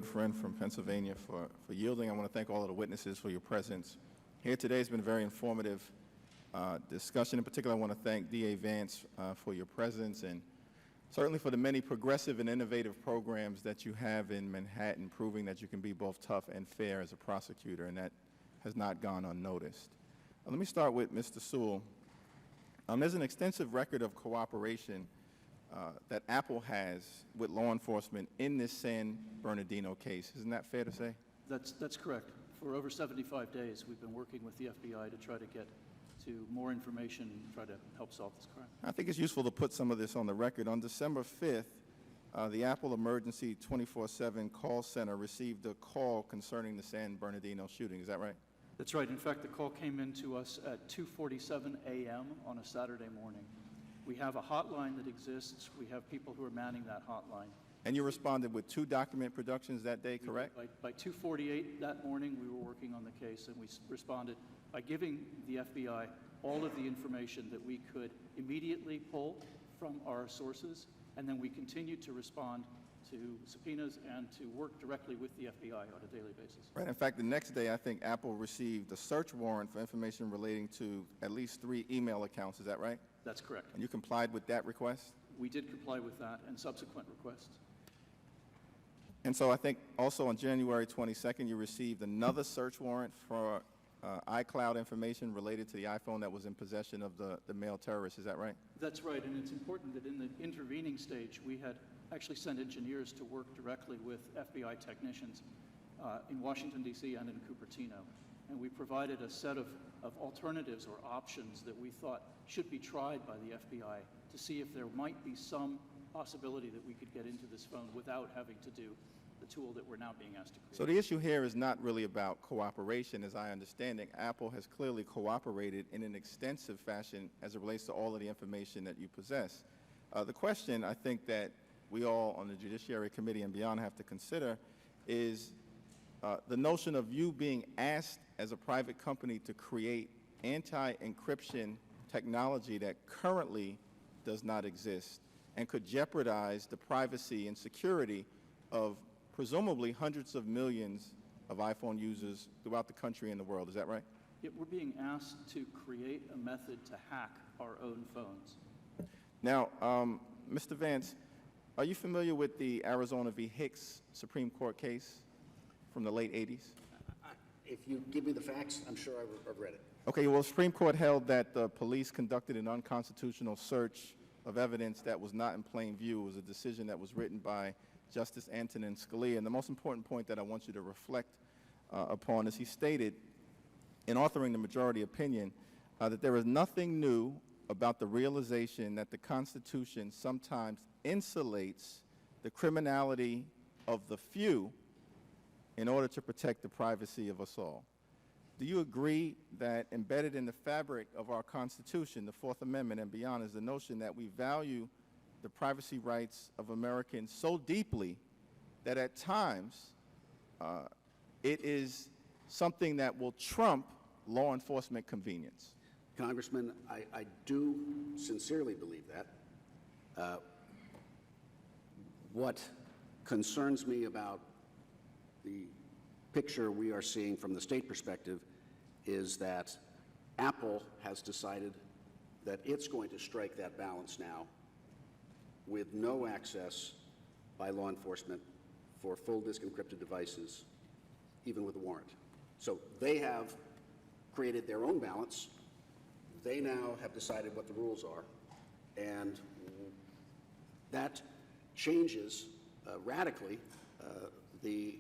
good friend from Pennsylvania, for yielding. I want to thank all of the witnesses for your presence here today. It's been a very informative discussion. In particular, I want to thank DA Vance for your presence, and certainly for the many progressive and innovative programs that you have in Manhattan, proving that you can be both tough and fair as a prosecutor, and that has not gone unnoticed. Let me start with Mr. Sewell. There's an extensive record of cooperation that Apple has with law enforcement in this San Bernardino case. Isn't that fair to say? That's correct. For over 75 days, we've been working with the FBI to try to get to more information and try to help solve this crime. I think it's useful to put some of this on the record. On December 5th, the Apple Emergency 24/7 call center received a call concerning the San Bernardino shooting. Is that right? That's right. In fact, the call came in to us at 2:47 a.m. on a Saturday morning. We have a hotline that exists. We have people who are manning that hotline. And you responded with 2 document productions that day, correct? By 2:48 that morning, we were working on the case, and we responded by giving the FBI all of the information that we could immediately pull from our sources, and then we continued to respond to subpoenas and to work directly with the FBI on a daily basis. Right. In fact, the next day, I think Apple received a search warrant for information relating to at least 3 email accounts. Is that right? That's correct. And you complied with that request? We did comply with that and subsequent requests. And so I think also on January 22nd, you received another search warrant for iCloud information related to the iPhone that was in possession of the male terrorist. Is that right? That's right, and it's important that in the intervening stage, we had actually sent engineers to work directly with FBI technicians in Washington, D.C. and in Cupertino. And we provided a set of alternatives or options that we thought should be tried by the FBI to see if there might be some possibility that we could get into this phone without having to do the tool that we're now being asked to create. So the issue here is not really about cooperation, as I understand it. Apple has clearly cooperated in an extensive fashion as it relates to all of the information that you possess. The question I think that we all on the Judiciary Committee and beyond have to consider is the notion of you being asked as a private company to create anti-encryption technology that currently does not exist and could jeopardize the privacy and security of presumably hundreds of millions of iPhone users throughout the country and the world. Is that right? Yet we're being asked to create a method to hack our own phones. Now, Mr. Vance, are you familiar with the Arizona v. Hicks Supreme Court case from the late 80s? If you give me the facts, I'm sure I've read it. Okay, well, the Supreme Court held that the police conducted an unconstitutional search of evidence that was not in plain view. It was a decision that was written by Justice Antonin Scalia. And the most important point that I want you to reflect upon is he stated, in authoring the majority opinion, that there is nothing new about the realization that the Constitution sometimes insulates the criminality of the few in order to protect the privacy of us all. Do you agree that embedded in the fabric of our Constitution, the Fourth Amendment and beyond, is the notion that we value the privacy rights of Americans so deeply that at times it is something that will trump law enforcement convenience? Congressman, I do sincerely believe that. What concerns me about the picture we are seeing from the state perspective is that Apple has decided that it's going to strike that balance now with no access by law enforcement for full disk encrypted devices, even with a warrant. So they have created their own balance. They now have decided what the rules are, and that changes radically the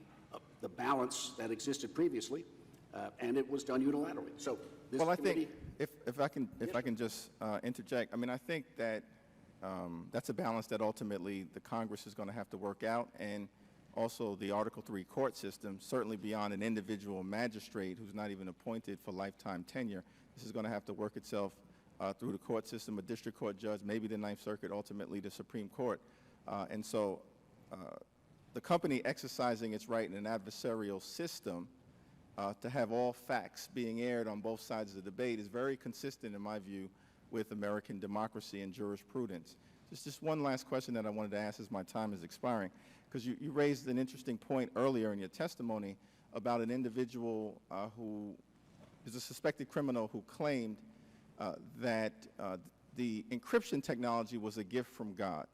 balance that existed previously, and it was done unilaterally. So this well, I committee, think if I can just interject, I mean, I think that that's a balance that ultimately the Congress is going to have to work out, and also the Article III court system, certainly beyond an individual magistrate who's not even appointed for lifetime tenure. This is going to have to work itself through the court system, a district court judge, maybe the Ninth Circuit, ultimately the Supreme Court. And so the company exercising its right in an adversarial system to have all facts being aired on both sides of the debate is very consistent, in my view, with American democracy and jurisprudence. Just one last question that I wanted to ask as my time is expiring. because you raised an interesting point earlier in your testimony about an individual who is a suspected criminal who claimed that the encryption technology was a gift from God.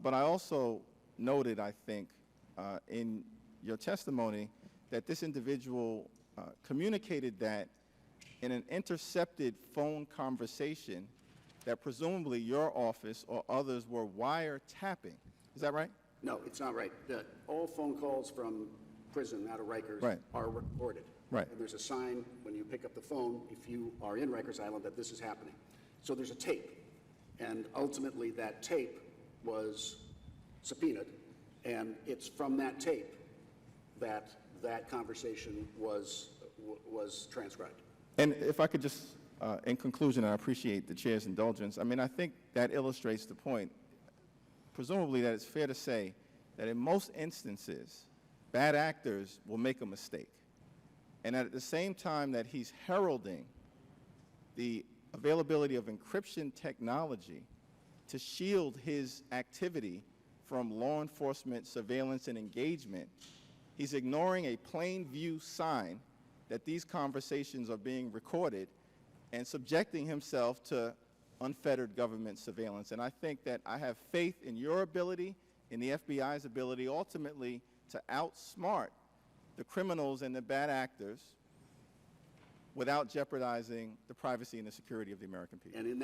But I also noted, I think, in your testimony that this individual communicated that in an intercepted phone conversation that presumably your office or others were wiretapping. Is that right? No, it's not right. All phone calls from prison out of Rikers Right. are recorded. Right. And there's a sign when you pick up the phone, if you are in Rikers Island, that this is happening. So there's a tape. And ultimately, that tape was subpoenaed, and it's from that tape that that conversation was transcribed. And if I could just, in conclusion, and I appreciate the chair's indulgence, I mean, I think that illustrates the point, presumably, that it's fair to say that in most instances, bad actors will make a mistake. And at the same time that he's heralding the availability of encryption technology to shield his activity from law enforcement surveillance and engagement, he's ignoring a plain view sign that these conversations are being recorded and subjecting himself to unfettered government surveillance. And I think that I have faith in your ability, in the FBI's ability, ultimately to outsmart the criminals and the bad actors without jeopardizing the privacy and the security of the American people. And in